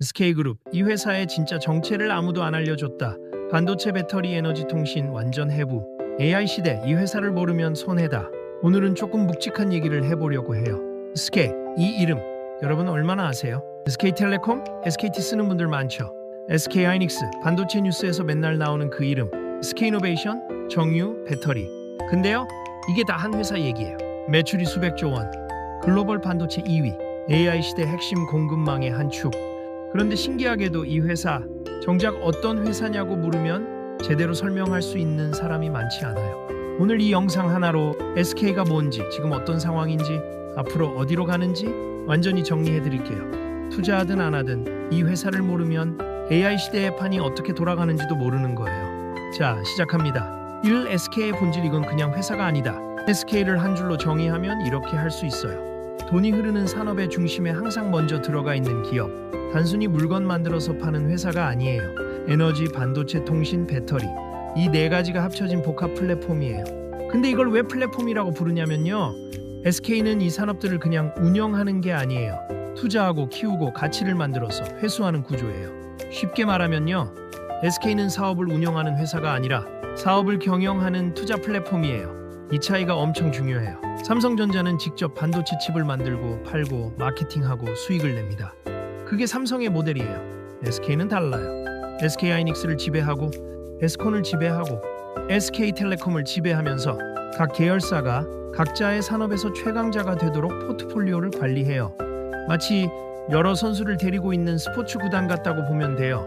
SK그룹, 이 회사의 진짜 정체를 아무도 안 알려줬다. 반도체, 배터리, 에너지, 통신 완전 해부. AI 시대, 이 회사를 모르면 손해다. 오늘은 조금 묵직한 얘기를 해보려고 해요. SK, 이 이름 여러분 얼마나 아세요? SK텔레콤, SKT 쓰는 분들 많죠. SK하이닉스, 반도체 뉴스에서 맨날 나오는 그 이름. SK이노베이션, 정유, 배터리. 근데요, 이게 다 한 회사 얘기예요. 매출이 수백조 원, 글로벌 반도체 2위, AI 시대 핵심 공급망의 한 축. 그런데 신기하게도 이 회사, 정작 어떤 회사냐고 물으면 제대로 설명할 수 있는 사람이 많지 않아요. 오늘 이 영상 하나로 SK가 뭔지, 지금 어떤 상황인지, 앞으로 어디로 가는지 완전히 정리해 드릴게요. 투자하든 안 하든 이 회사를 모르면 AI 시대의 판이 어떻게 돌아가는지도 모르는 거예요. 자, 시작합니다. 1. SK의 본질, 이건 그냥 회사가 아니다. SK를 한 줄로 정의하면 이렇게 할 수 있어요. 돈이 흐르는 산업의 중심에 항상 먼저 들어가 있는 기업. 단순히 물건 만들어서 파는 회사가 아니에요. 에너지, 반도체, 통신, 배터리, 이 네 가지가 합쳐진 복합 플랫폼이에요. 근데 이걸 왜 플랫폼이라고 부르냐면요, SK는 이 산업들을 그냥 운영하는 게 아니에요. 투자하고 키우고 가치를 만들어서 회수하는 구조예요. 쉽게 말하면요, SK는 사업을 운영하는 회사가 아니라 사업을 경영하는 투자 플랫폼이에요. 이 차이가 엄청 중요해요. 삼성전자는 직접 반도체 칩을 만들고 팔고 마케팅하고 수익을 냅니다. 그게 삼성의 모델이에요. SK는 달라요. SK하이닉스를 지배하고 에스콘을 지배하고 SK텔레콤을 지배하면서 각 계열사가 각자의 산업에서 최강자가 되도록 포트폴리오를 관리해요. 마치 여러 선수를 데리고 있는 스포츠 구단 같다고 보면 돼요.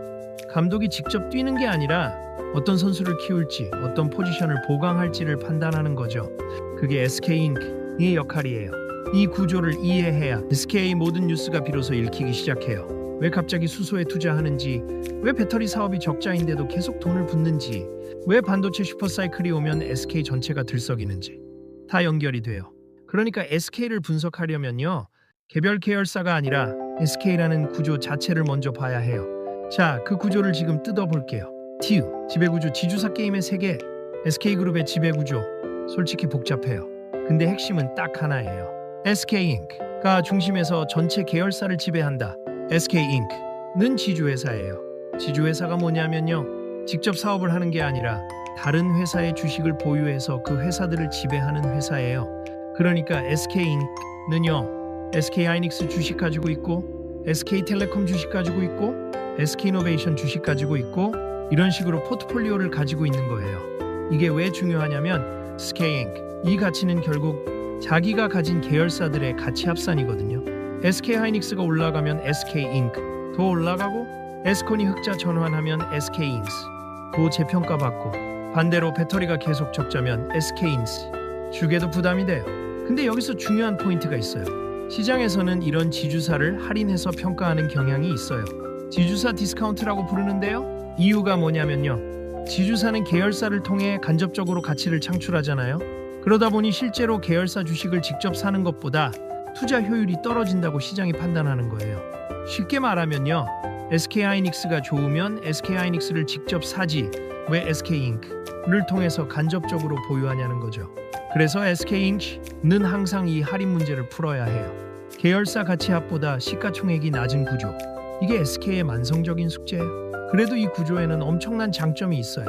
감독이 직접 뛰는 게 아니라 어떤 선수를 키울지, 어떤 포지션을 보강할지를 판단하는 거죠. 그게 SK인크의 역할이에요. 이 구조를 이해해야 SK 모든 뉴스가 비로소 읽히기 시작해요. 왜 갑자기 수소에 투자하는지, 왜 배터리 사업이 적자인데도 계속 돈을 붓는지, 왜 반도체 슈퍼사이클이 오면 SK 전체가 들썩이는지 다 연결이 돼요. 그러니까 SK를 분석하려면요, 개별 계열사가 아니라 SK라는 구조 자체를 먼저 봐야 해요. 자, 그 구조를 지금 뜯어볼게요. TU, 지배구조, 지주사 게임의 세계. SK그룹의 지배구조, 솔직히 복잡해요. 근데 핵심은 딱 하나예요. SK인크가 중심에서 전체 계열사를 지배한다. SK인크는 지주회사예요. 지주회사가 뭐냐면요, 직접 사업을 하는 게 아니라 다른 회사의 주식을 보유해서 그 회사들을 지배하는 회사예요. 그러니까 SK인크는요, SK하이닉스 주식 가지고 있고, SK텔레콤 주식 가지고 있고, SK이노베이션 주식 가지고 있고, 이런 식으로 포트폴리오를 가지고 있는 거예요. 이게 왜 중요하냐면 SK인크, 이 가치는 결국 자기가 가진 계열사들의 가치 합산이거든요. SK하이닉스가 올라가면 SK인크 더 올라가고, 에스콘이 흑자 전환하면 SK인스 더 재평가받고, 반대로 배터리가 계속 적자면 SK인스 주게도 부담이 돼요. 근데 여기서 중요한 포인트가 있어요. 시장에서는 이런 지주사를 할인해서 평가하는 경향이 있어요. 지주사 디스카운트라고 부르는데요, 이유가 뭐냐면요, 지주사는 계열사를 통해 간접적으로 가치를 창출하잖아요. 그러다 보니 실제로 계열사 주식을 직접 사는 것보다 투자 효율이 떨어진다고 시장이 판단하는 거예요. 쉽게 말하면요, SK하이닉스가 좋으면 SK하이닉스를 직접 사지 왜 SK인크를 통해서 간접적으로 보유하냐는 거죠. 그래서 SK인크는 항상 이 할인 문제를 풀어야 해요. 계열사 가치 합보다 시가총액이 낮은 구조, 이게 SK의 만성적인 숙제예요. 그래도 이 구조에는 엄청난 장점이 있어요.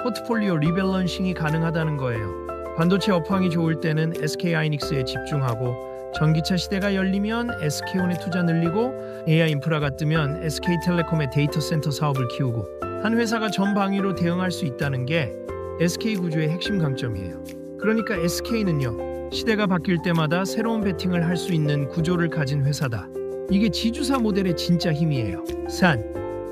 포트폴리오 리밸런싱이 가능하다는 거예요. 반도체 업황이 좋을 때는 SK하이닉스에 집중하고, 전기차 시대가 열리면 SK온에 투자 늘리고, AI 인프라가 뜨면 SK텔레콤의 데이터 센터 사업을 키우고, 한 회사가 전 방위로 대응할 수 있다는 게 SK 구조의 핵심 강점이에요. 그러니까 SK는요, 시대가 바뀔 때마다 새로운 베팅을 할 수 있는 구조를 가진 회사다. 이게 지주사 모델의 진짜 힘이에요.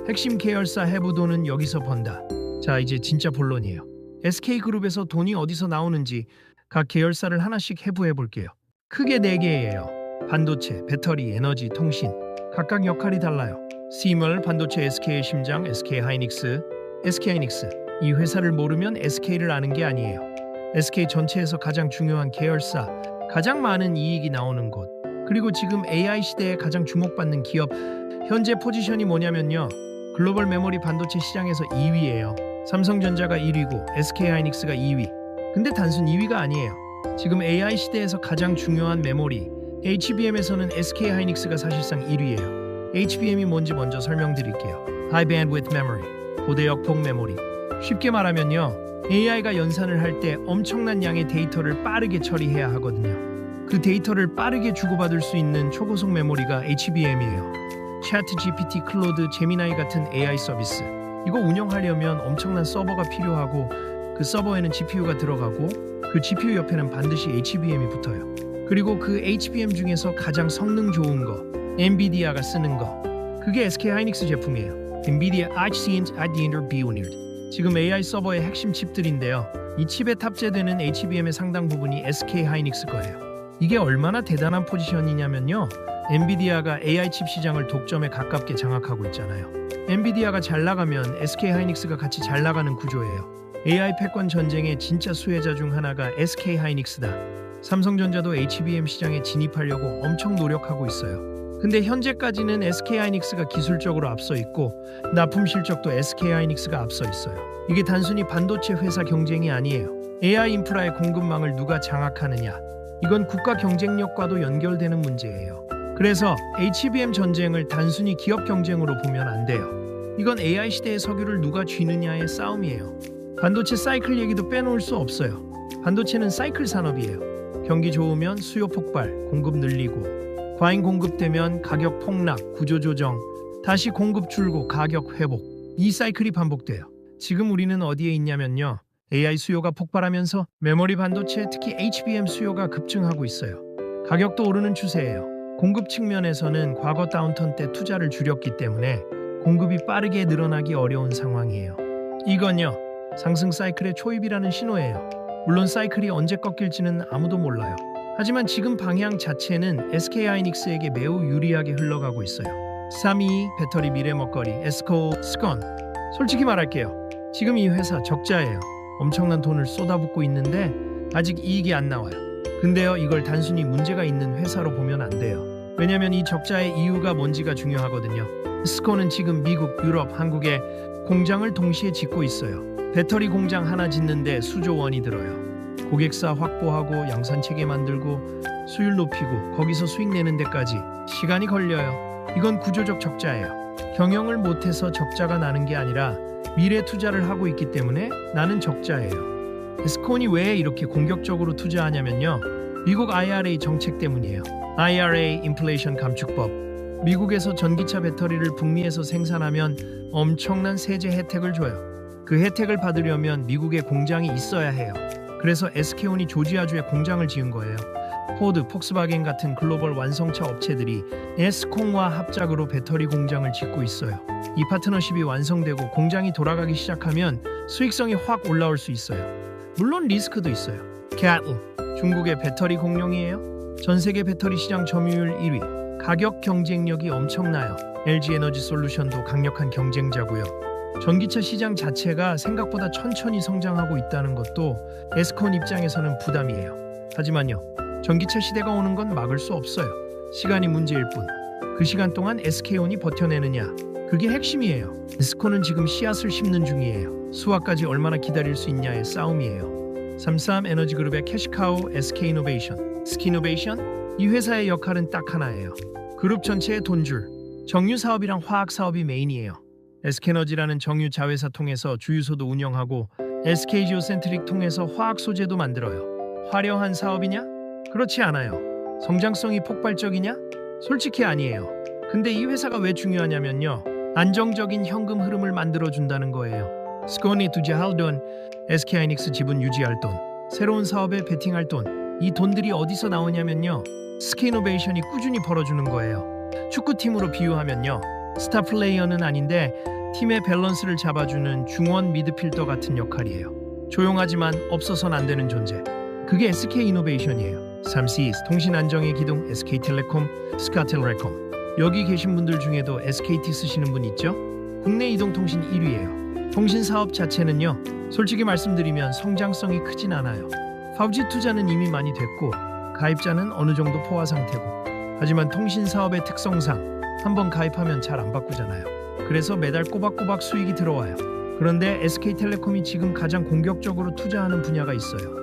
핵심 계열사 해부도는 여기서 번다. 자, 이제 진짜 본론이에요. SK그룹에서 돈이 어디서 나오는지 각 계열사를 하나씩 해부해 볼게요. 크게 4개예요. 반도체, 배터리, 에너지, 통신. 각각 역할이 달라요. 시멀, 반도체 SK의 심장, SK하이닉스. SK하이닉스, 이 회사를 모르면 SK를 아는 게 아니에요. SK 전체에서 가장 중요한 계열사, 가장 많은 이익이 나오는 곳, 그리고 지금 AI 시대에 가장 주목받는 기업. 현재 포지션이 뭐냐면요, 글로벌 메모리 반도체 시장에서 2위예요. 삼성전자가 1위고 SK하이닉스가 2위. 근데 단순 2위가 아니에요. 지금 AI 시대에서 가장 중요한 메모리 HBM에서는 SK하이닉스가 사실상 1위예요. HBM이 뭔지 먼저 설명드릴게요. High Bandwidth Memory, 고대역폭 메모리. 쉽게 말하면요, AI가 연산을 할 때 엄청난 양의 데이터를 빠르게 처리해야 하거든요. 그 데이터를 빠르게 주고받을 수 있는 초고속 메모리가 HBM이에요. ChatGPT, 클로드, 제미나이 같은 AI 서비스. 이거 운영하려면 엄청난 서버가 필요하고 그 서버에는 GPU가 들어가고 그 GPU 옆에는 반드시 HBM이 붙어요. 그리고 그 HBM 중에서 가장 성능 좋은 거, 엔비디아가 쓰는 거, 그게 SK 하이닉스 제품이에요. NVIDIA HCMs Adder B100. 지금 AI 서버의 핵심 칩들인데요. 이 칩에 탑재되는 HBM의 상당 부분이 SK 하이닉스 거예요. 이게 얼마나 대단한 포지션이냐면요. 엔비디아가 AI 칩 시장을 독점에 가깝게 장악하고 있잖아요. 엔비디아가 잘 나가면 SK 하이닉스가 같이 잘 나가는 구조예요. AI 패권 전쟁의 진짜 수혜자 중 하나가 SK 하이닉스다. 삼성전자도 HBM 시장에 진입하려고 엄청 노력하고 있어요. 근데 현재까지는 SK 하이닉스가 기술적으로 앞서 있고 납품 실적도 SK 하이닉스가 앞서 있어요. 이게 단순히 반도체 회사 경쟁이 아니에요. AI 인프라의 공급망을 누가 장악하느냐. 이건 국가 경쟁력과도 연결되는 문제예요. 그래서 HBM 전쟁을 단순히 기업 경쟁으로 보면 안 돼요. 이건 AI 시대의 석유를 누가 쥐느냐의 싸움이에요. 반도체 사이클 얘기도 빼놓을 수 없어요. 반도체는 사이클 산업이에요. 경기 좋으면 수요 폭발, 공급 늘리고, 과잉 공급되면 가격 폭락, 구조 조정, 다시 공급 줄고 가격 회복. 이 사이클이 반복돼요. 지금 우리는 어디에 있냐면요. AI 수요가 폭발하면서 메모리 반도체, 특히 HBM 수요가 급증하고 있어요. 가격도 오르는 추세예요. 공급 측면에서는 과거 다운턴 때 투자를 줄였기 때문에 공급이 빠르게 늘어나기 어려운 상황이에요. 이건요, 상승 사이클의 초입이라는 신호예요. 물론 사이클이 언제 꺾일지는 아무도 몰라요. 하지만 지금 방향 자체는 SK 하이닉스에게 매우 유리하게 흘러가고 있어요. 322 배터리 미래 먹거리 에스코 스콘. 솔직히 말할게요. 지금 이 회사 적자예요. 엄청난 돈을 쏟아붓고 있는데 아직 이익이 안 나와요. 근데요, 이걸 단순히 문제가 있는 회사로 보면 안 돼요. 왜냐면 이 적자의 이유가 뭔지가 중요하거든요. 스콘은 지금 미국, 유럽, 한국에 공장을 동시에 짓고 있어요. 배터리 공장 하나 짓는데 수조 원이 들어요. 고객사 확보하고 양산 체계 만들고 수율 높이고 거기서 수익 내는 데까지 시간이 걸려요. 이건 구조적 적자예요. 경영을 못해서 적자가 나는 게 아니라 미래 투자를 하고 있기 때문에 나는 적자예요. 스콘이 왜 이렇게 공격적으로 투자하냐면요. 미국 IRA 정책 때문이에요. IRA 인플레이션 감축법. 미국에서 전기차 배터리를 북미에서 생산하면 엄청난 세제 혜택을 줘요. 그 혜택을 받으려면 미국에 공장이 있어야 해요. 그래서 SK온이 조지아주에 공장을 지은 거예요. 포드, 폭스바겐 같은 글로벌 완성차 업체들이 에스콩과 합작으로 배터리 공장을 짓고 있어요. 이 파트너십이 완성되고 공장이 돌아가기 시작하면 수익성이 확 올라올 수 있어요. 물론 리스크도 있어요. CATL, 중국의 배터리 공룡이에요. 전 세계 배터리 시장 점유율 1위. 가격 경쟁력이 엄청나요. LG 에너지 솔루션도 강력한 경쟁자고요. 전기차 시장 자체가 생각보다 천천히 성장하고 있다는 것도 에스콘 입장에서는 부담이에요. 하지만요, 전기차 시대가 오는 건 막을 수 없어요. 시간이 문제일 뿐. 그 시간 동안 SK온이 버텨내느냐, 그게 핵심이에요. 에스콘은 지금 씨앗을 심는 중이에요. 수확까지 얼마나 기다릴 수 있냐의 싸움이에요. 33 에너지그룹의 캐시카우 SK이노베이션. 스키노베이션? 이 회사의 역할은 딱 하나예요. 그룹 전체의 돈줄. 정유 사업이랑 화학 사업이 메인이에요. SK에너지라는 정유 자회사 통해서 주유소도 운영하고 SK지오센트릭 통해서 화학 소재도 만들어요. 화려한 사업이냐? 그렇지 않아요. 성장성이 폭발적이냐? 솔직히 아니에요. 근데 이 회사가 왜 중요하냐면요. 안정적인 현금 흐름을 만들어준다는 거예요. 스콘이 투자할 돈, SK하이닉스 지분 유지할 돈, 새로운 사업에 베팅할 돈, 이 돈들이 어디서 나오냐면요. 스키노베이션이 꾸준히 벌어주는 거예요. 축구팀으로 비유하면요. 스타 플레이어는 아닌데 팀의 밸런스를 잡아주는 중원 미드필더 같은 역할이에요. 조용하지만 없어선 안 되는 존재. 그게 SK이노베이션이에요. 3C 통신 안정의 기둥 SK텔레콤, 스카텔레콤. 여기 계신 분들 중에도 SKT 쓰시는 분 있죠? 국내 이동통신 1위예요. 통신 사업 자체는요. 솔직히 말씀드리면 성장성이 크진 않아요. 5G 투자는 이미 많이 됐고 가입자는 어느 정도 포화 상태고. 하지만 통신 사업의 특성상 한번 가입하면 잘 안 바꾸잖아요. 그래서 매달 꼬박꼬박 수익이 들어와요. 그런데 SK텔레콤이 지금 가장 공격적으로 투자하는 분야가 있어요.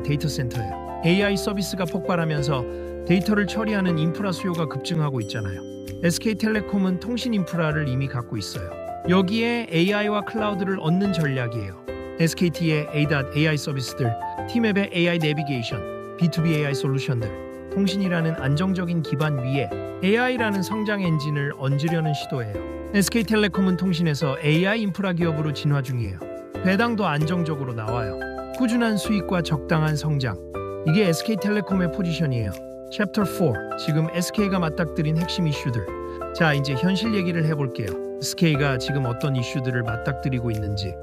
데이터 센터예요. AI 서비스가 폭발하면서 데이터를 처리하는 인프라 수요가 급증하고 있잖아요. SK텔레콤은 통신 인프라를 이미 갖고 있어요. 여기에 AI와 클라우드를 얻는 전략이에요. SKT의 AI 서비스들, T맵의 AI 내비게이션, B2B AI 솔루션들, 통신이라는 안정적인 기반 위에 AI라는 성장 엔진을 얹으려는 시도예요. SK텔레콤은 통신에서 AI 인프라 기업으로 진화 중이에요. 배당도 안정적으로 나와요. 꾸준한 수익과 적당한 성장. 이게 SK텔레콤의 포지션이에요. 챕터 4. 지금 SK가 맞닥뜨린 핵심 이슈들. 자, 이제 현실 얘기를 해볼게요. SK가 지금 어떤 이슈들을 맞닥뜨리고 있는지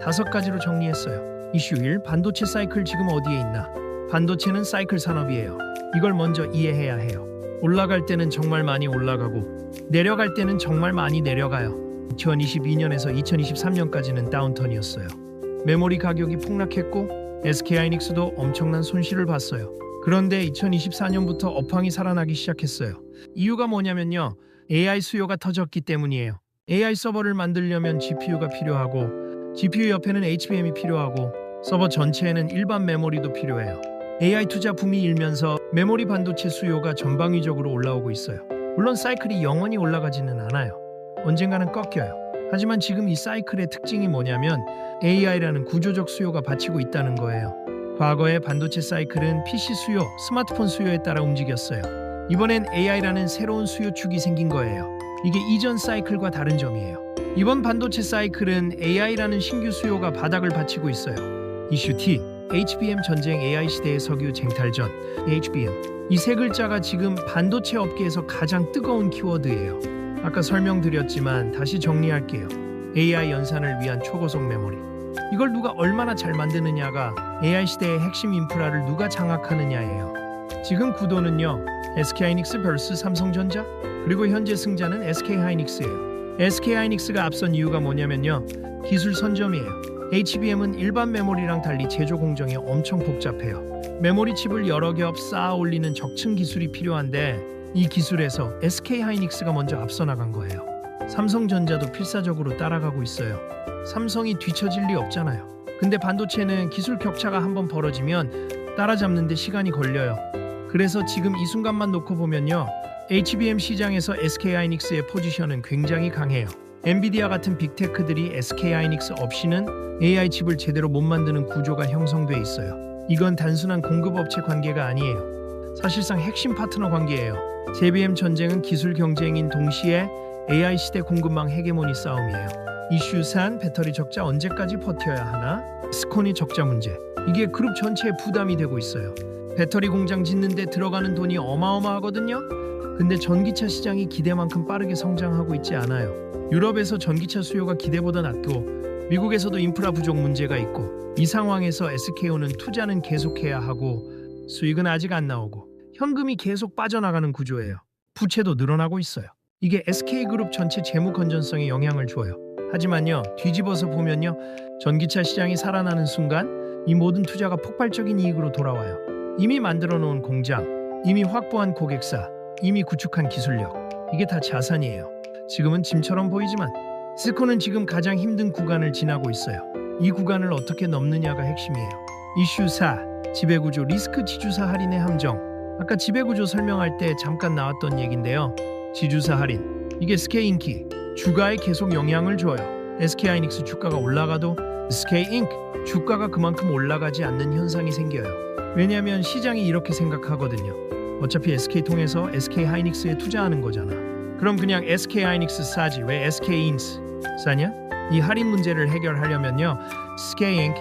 5가지로 정리했어요. 이슈 1. 반도체 사이클 지금 어디에 있나? 반도체는 사이클 산업이에요. 이걸 먼저 이해해야 해요. 올라갈 때는 정말 많이 올라가고 내려갈 때는 정말 많이 내려가요. 2022년에서 2023년까지는 다운턴이었어요. 메모리 가격이 폭락했고 SK하이닉스도 엄청난 손실을 봤어요. 그런데 2024년부터 업황이 살아나기 시작했어요. 이유가 뭐냐면요. AI 수요가 터졌기 때문이에요. AI 서버를 만들려면 GPU가 필요하고 GPU 옆에는 HBM이 필요하고 서버 전체에는 일반 메모리도 필요해요. AI 투자 붐이 일면서 메모리 반도체 수요가 전방위적으로 올라오고 있어요. 물론 사이클이 영원히 올라가지는 않아요. 언젠가는 꺾여요. 하지만 지금 이 사이클의 특징이 뭐냐면 AI라는 구조적 수요가 받치고 있다는 거예요. 과거의 반도체 사이클은 PC 수요, 스마트폰 수요에 따라 움직였어요. 이번엔 AI라는 새로운 수요축이 생긴 거예요. 이게 이전 사이클과 다른 점이에요. 이번 반도체 사이클은 AI라는 신규 수요가 바닥을 받치고 있어요. 이슈 T, HBM 전쟁 AI 시대의 석유 쟁탈전, HBM. 이 세 글자가 지금 반도체 업계에서 가장 뜨거운 키워드예요. 아까 설명드렸지만 다시 정리할게요. AI 연산을 위한 초고속 메모리. 이걸 누가 얼마나 잘 만드느냐가 AI 시대의 핵심 인프라를 누가 장악하느냐예요. 지금 구도는요. SK하이닉스 vs 삼성전자, 그리고 현재 승자는 SK하이닉스예요. SK하이닉스가 앞선 이유가 뭐냐면요. 기술 선점이에요. HBM은 일반 메모리랑 달리 제조 공정이 엄청 복잡해요. 메모리 칩을 여러 겹 쌓아 올리는 적층 기술이 필요한데 이 기술에서 SK하이닉스가 먼저 앞서 나간 거예요. 삼성전자도 필사적으로 따라가고 있어요. 삼성이 뒤처질 리 없잖아요. 근데 반도체는 기술 격차가 한번 벌어지면 따라잡는 데 시간이 걸려요. 그래서 지금 이 순간만 놓고 보면요. HBM 시장에서 SK하이닉스의 포지션은 굉장히 강해요. 엔비디아 같은 빅테크들이 SK하이닉스 없이는 AI 칩을 제대로 못 만드는 구조가 형성돼 있어요. 이건 단순한 공급업체 관계가 아니에요. 사실상 핵심 파트너 관계예요. JBM 전쟁은 기술 경쟁인 동시에 AI 시대 공급망 헤게모니 싸움이에요. 이슈 3. 배터리 적자 언제까지 버텨야 하나? 스콘이 적자 문제. 이게 그룹 전체에 부담이 되고 있어요. 배터리 공장 짓는 데 들어가는 돈이 어마어마하거든요. 근데 전기차 시장이 기대만큼 빠르게 성장하고 있지 않아요. 유럽에서 전기차 수요가 기대보다 낮고 미국에서도 인프라 부족 문제가 있고 이 상황에서 SK온은 투자는 계속해야 하고 수익은 아직 안 나오고 현금이 계속 빠져나가는 구조예요. 부채도 늘어나고 있어요. 이게 SK그룹 전체 재무 건전성에 영향을 줘요. 하지만요. 뒤집어서 보면요. 전기차 시장이 살아나는 순간 이 모든 투자가 폭발적인 이익으로 돌아와요. 이미 만들어 놓은 공장, 이미 확보한 고객사, 이미 구축한 기술력. 이게 다 자산이에요. 지금은 짐처럼 보이지만 스콘은 지금 가장 힘든 구간을 지나고 있어요. 이 구간을 어떻게 넘느냐가 핵심이에요. 이슈 4. 지배구조 리스크 지주사 할인의 함정. 아까 지배구조 설명할 때 잠깐 나왔던 얘긴데요. 지주사 할인. 이게 SK인기. 주가에 계속 영향을 줘요. SK하이닉스 주가가 올라가도 SK인c 주가가 그만큼 올라가지 않는 현상이 생겨요. 왜냐하면 시장이 이렇게 생각하거든요. 어차피 SK 통해서 SK하이닉스에 투자하는 거잖아. 그럼 그냥 SK하이닉스 싸지 왜 SK인c 싸냐? 이 할인 문제를 해결하려면요. SK인c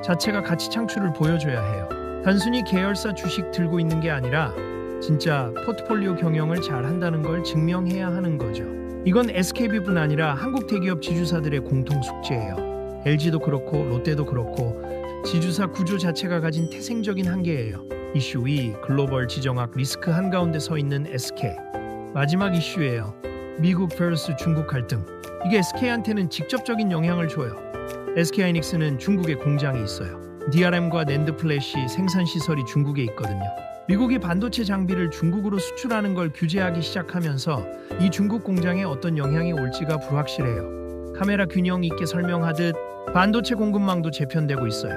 자체가 가치 창출을 보여줘야 해요. 단순히 계열사 주식 들고 있는 게 아니라 진짜 포트폴리오 경영을 잘 한다는 걸 증명해야 하는 거죠. 이건 SKB뿐 아니라 한국 대기업 지주사들의 공통 숙제예요. LG도 그렇고 롯데도 그렇고 지주사 구조 자체가 가진 태생적인 한계예요. 이슈 2. 글로벌 지정학 리스크 한가운데 서 있는 SK. 마지막 이슈예요. 미국 vs 중국 갈등. 이게 SK한테는 직접적인 영향을 줘요. SK하이닉스는 중국에 공장이 있어요. DRAM과 낸드 플래시 생산 시설이 중국에 있거든요. 미국이 반도체 장비를 중국으로 수출하는 걸 규제하기 시작하면서 이 중국 공장에 어떤 영향이 올지가 불확실해요. 카메라 균형 있게 설명하듯 반도체 공급망도 재편되고 있어요.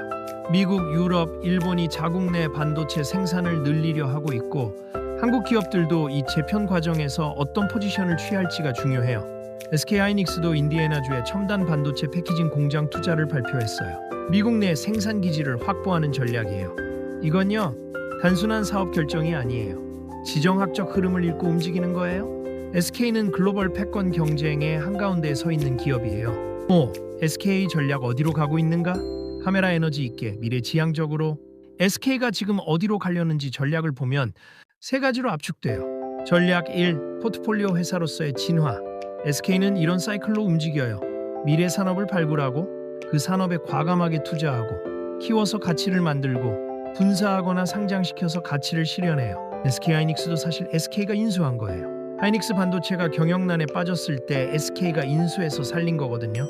미국, 유럽, 일본이 자국 내 반도체 생산을 늘리려 하고 있고 한국 기업들도 이 재편 과정에서 어떤 포지션을 취할지가 중요해요. SK하이닉스도 인디애나주에 첨단 반도체 패키징 공장 투자를 발표했어요. 미국 내 생산 기지를 확보하는 전략이에요. 이건요, 단순한 사업 결정이 아니에요. 지정학적 흐름을 읽고 움직이는 거예요. SK는 글로벌 패권 경쟁의 한가운데에 서 있는 기업이에요. SK 전략 어디로 가고 있는가? 카메라 에너지 있게 미래지향적으로. SK가 지금 어디로 가려는지 전략을 보면 세 가지로 압축돼요. 전략 1. 포트폴리오 회사로서의 진화. SK는 이런 사이클로 움직여요. 미래 산업을 발굴하고 그 산업에 과감하게 투자하고 키워서 가치를 만들고 분사하거나 상장시켜서 가치를 실현해요. SK하이닉스도 사실 SK가 인수한 거예요. 하이닉스 반도체가 경영난에 빠졌을 때 SK가 인수해서 살린 거거든요.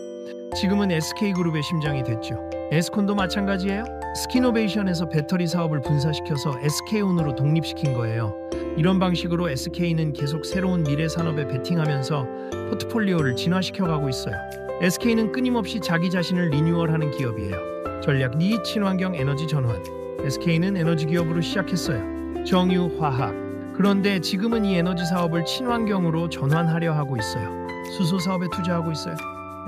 지금은 SK그룹의 심장이 됐죠. 에스콘도 마찬가지예요. 스키노베이션에서 배터리 사업을 분사시켜서 SK온으로 독립시킨 거예요. 이런 방식으로 SK는 계속 새로운 미래 산업에 베팅하면서 포트폴리오를 진화시켜가고 있어요. SK는 끊임없이 자기 자신을 리뉴얼하는 기업이에요. 전략 2. 친환경 에너지 전환. SK는 에너지 기업으로 시작했어요. 정유, 화학. 그런데 지금은 이 에너지 사업을 친환경으로 전환하려 하고 있어요. 수소 사업에 투자하고 있어요.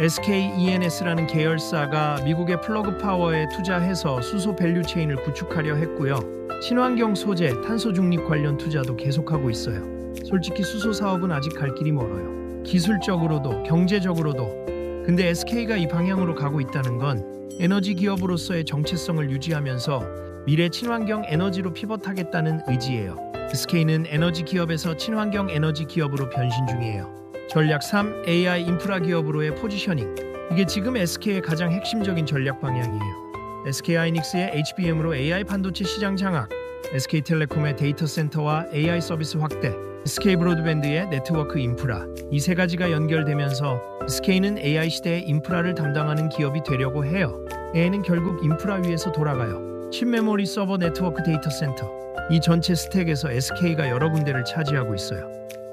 SK E&S라는 계열사가 미국의 플러그 파워에 투자해서 수소 밸류 체인을 구축하려 했고요. 친환경 소재, 탄소 중립 관련 투자도 계속하고 있어요. 솔직히 수소 사업은 아직 갈 길이 멀어요. 기술적으로도 경제적으로도. 근데 SK가 이 방향으로 가고 있다는 건 에너지 기업으로서의 정체성을 유지하면서 미래 친환경 에너지로 피벗하겠다는 의지예요. SK는 에너지 기업에서 친환경 에너지 기업으로 변신 중이에요. 전략 3. AI 인프라 기업으로의 포지셔닝. 이게 지금 SK의 가장 핵심적인 전략 방향이에요. SK하이닉스의 HBM으로 AI 반도체 시장 장악, SK텔레콤의 데이터 센터와 AI 서비스 확대, SK브로드밴드의 네트워크 인프라. 이 세 가지가 연결되면서 SK는 AI 시대의 인프라를 담당하는 기업이 되려고 해요. AI는 결국 인프라 위에서 돌아가요. 칩 메모리 서버 네트워크 데이터 센터. 이 전체 스택에서 SK가 여러 군데를 차지하고 있어요.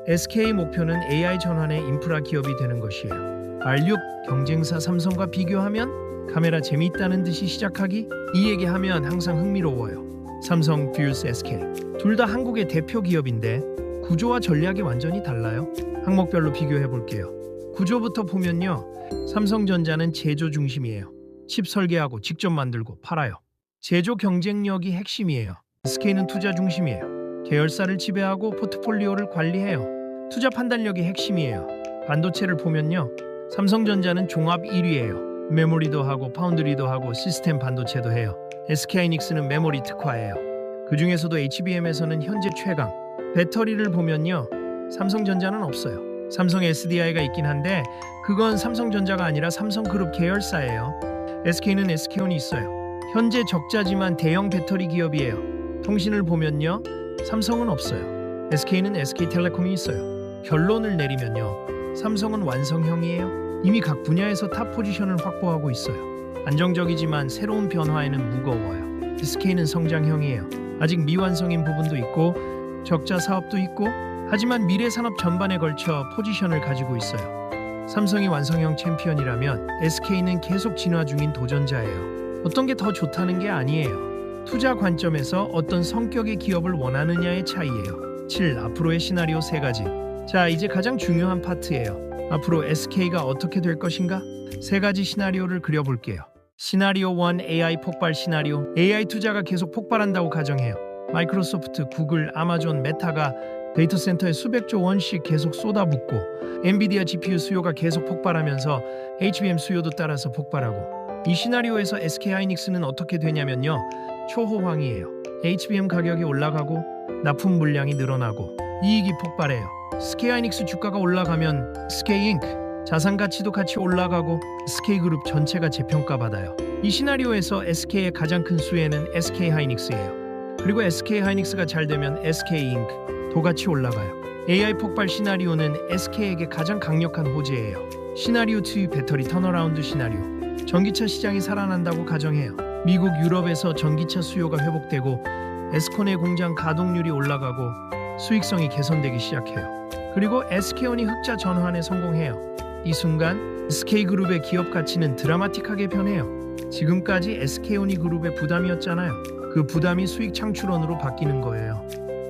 SK 목표는 AI 전환의 인프라 기업이 되는 것이에요. R6 경쟁사 삼성과 비교하면 카메라 재미있다는 듯이 시작하기? 이 얘기하면 항상 흥미로워요. 삼성, 듀스, SK 둘 다 한국의 대표 기업인데 구조와 전략이 완전히 달라요. 항목별로 비교해 볼게요. 구조부터 보면요. 삼성전자는 제조 중심이에요. 칩 설계하고 직접 만들고 팔아요. 제조 경쟁력이 핵심이에요. SK는 투자 중심이에요. 계열사를 지배하고 포트폴리오를 관리해요. 투자 판단력이 핵심이에요. 반도체를 보면요. 삼성전자는 종합 1위예요. 메모리도 하고 파운드리도 하고 시스템 반도체도 해요. SK하이닉스는 메모리 특화예요. 그 중에서도 HBM에서는 현재 최강. 배터리를 보면요. 삼성전자는 없어요. 삼성 SDI가 있긴 한데 그건 삼성전자가 아니라 삼성그룹 계열사예요. SK는 SK온이 있어요. 현재 적자지만 대형 배터리 기업이에요. 통신을 보면요. 삼성은 없어요. SK는 SK텔레콤이 있어요. 결론을 내리면요. 삼성은 완성형이에요. 이미 각 분야에서 탑 포지션을 확보하고 있어요. 안정적이지만 새로운 변화에는 무거워요. SK는 성장형이에요. 아직 미완성인 부분도 있고 적자 사업도 있고 하지만 미래 산업 전반에 걸쳐 포지션을 가지고 있어요. 삼성이 완성형 챔피언이라면 SK는 계속 진화 중인 도전자예요. 어떤 게 더 좋다는 게 아니에요. 투자 관점에서 어떤 성격의 기업을 원하느냐의 차이예요. 7. 앞으로의 시나리오 3가지. 자, 이제 가장 중요한 파트예요. 앞으로 SK가 어떻게 될 것인가? 3가지 시나리오를 그려볼게요. 시나리오 1. AI 폭발 시나리오. AI 투자가 계속 폭발한다고 가정해요. 마이크로소프트, 구글, 아마존, 메타가 데이터 센터에 수백조 원씩 계속 쏟아붓고 엔비디아 GPU 수요가 계속 폭발하면서 HBM 수요도 따라서 폭발하고 이 시나리오에서 SK하이닉스는 어떻게 되냐면요. 초호황이에요. HBM 가격이 올라가고 납품 물량이 늘어나고 이익이 폭발해요. SK하이닉스 주가가 올라가면 SK잉크 자산 가치도 같이 올라가고 SK그룹 전체가 재평가받아요. 이 시나리오에서 SK의 가장 큰 수혜는 SK하이닉스예요. 그리고 SK하이닉스가 잘 되면 SK잉크 도 같이 올라가요. AI 폭발 시나리오는 SK에게 가장 강력한 호재예요. 시나리오 2. 배터리 턴어라운드 시나리오. 전기차 시장이 살아난다고 가정해요. 미국, 유럽에서 전기차 수요가 회복되고 에스콘의 공장 가동률이 올라가고 수익성이 개선되기 시작해요. 그리고 SK온이 흑자 전환에 성공해요. 이 순간 SK그룹의 기업 가치는 드라마틱하게 변해요. 지금까지 SK온이 그룹의 부담이었잖아요. 그 부담이 수익 창출원으로 바뀌는 거예요.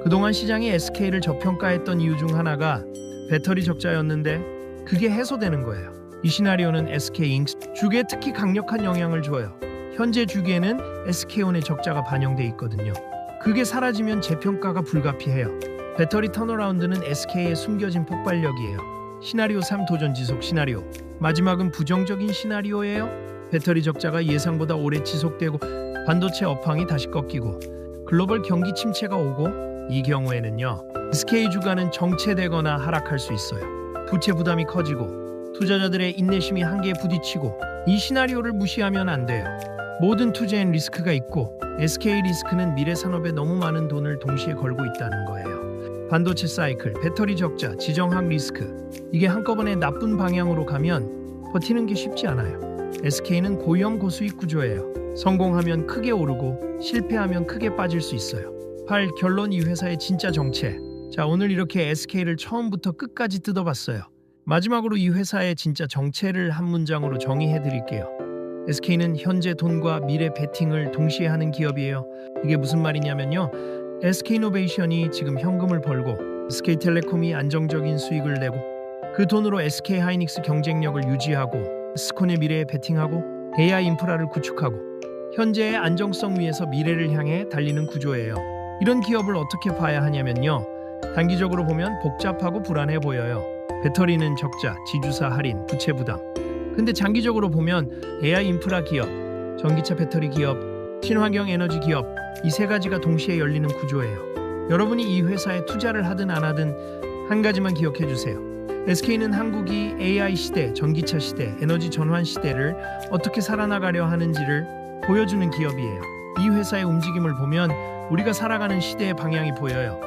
그동안 시장이 SK를 저평가했던 이유 중 하나가 배터리 적자였는데 그게 해소되는 거예요. 이 시나리오는 SK잉스 주기에 특히 강력한 영향을 줘요. 현재 주기에는 SK온의 적자가 반영돼 있거든요. 그게 사라지면 재평가가 불가피해요. 배터리 턴어라운드는 SK의 숨겨진 폭발력이에요. 시나리오 3 도전 지속 시나리오. 마지막은 부정적인 시나리오예요. 배터리 적자가 예상보다 오래 지속되고 반도체 업황이 다시 꺾이고 글로벌 경기 침체가 오고, 이 경우에는요, SK 주가는 정체되거나 하락할 수 있어요. 부채 부담이 커지고 투자자들의 인내심이 한계에 부딪히고, 이 시나리오를 무시하면 안 돼요. 모든 투자엔 리스크가 있고 SK 리스크는 미래 산업에 너무 많은 돈을 동시에 걸고 있다는 거예요. 반도체 사이클, 배터리 적자, 지정학 리스크, 이게 한꺼번에 나쁜 방향으로 가면 버티는 게 쉽지 않아요. SK는 고위험 고수익 구조예요. 성공하면 크게 오르고 실패하면 크게 빠질 수 있어요. 8. 결론, 이 회사의 진짜 정체. 자, 오늘 이렇게 SK를 처음부터 끝까지 뜯어봤어요. 마지막으로 이 회사의 진짜 정체를 한 문장으로 정의해 드릴게요. SK는 현재 돈과 미래 베팅을 동시에 하는 기업이에요. 이게 무슨 말이냐면요, SK이노베이션이 지금 현금을 벌고 SK텔레콤이 안정적인 수익을 내고 그 돈으로 SK하이닉스 경쟁력을 유지하고 스콘의 미래에 베팅하고 AI 인프라를 구축하고 현재의 안정성 위에서 미래를 향해 달리는 구조예요. 이런 기업을 어떻게 봐야 하냐면요, 단기적으로 보면 복잡하고 불안해 보여요. 배터리는 적자, 지주사 할인, 부채 부담. 근데 장기적으로 보면 AI 인프라 기업, 전기차 배터리 기업, 친환경 에너지 기업, 이 세 가지가 동시에 열리는 구조예요. 여러분이 이 회사에 투자를 하든 안 하든 한 가지만 기억해 주세요. SK는 한국이 AI 시대, 전기차 시대, 에너지 전환 시대를 어떻게 살아나가려 하는지를 보여주는 기업이에요. 이 회사의 움직임을 보면 우리가 살아가는 시대의 방향이 보여요.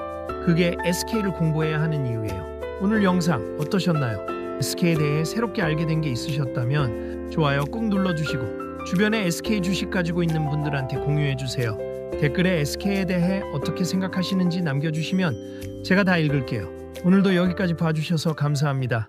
그게 SK를 공부해야 하는 이유예요. 오늘 영상 어떠셨나요? SK에 대해 새롭게 알게 된 게 있으셨다면 좋아요 꾹 눌러주시고 주변에 SK 주식 가지고 있는 분들한테 공유해주세요. 댓글에 SK에 대해 어떻게 생각하시는지 남겨주시면 제가 다 읽을게요. 오늘도 여기까지 봐주셔서 감사합니다.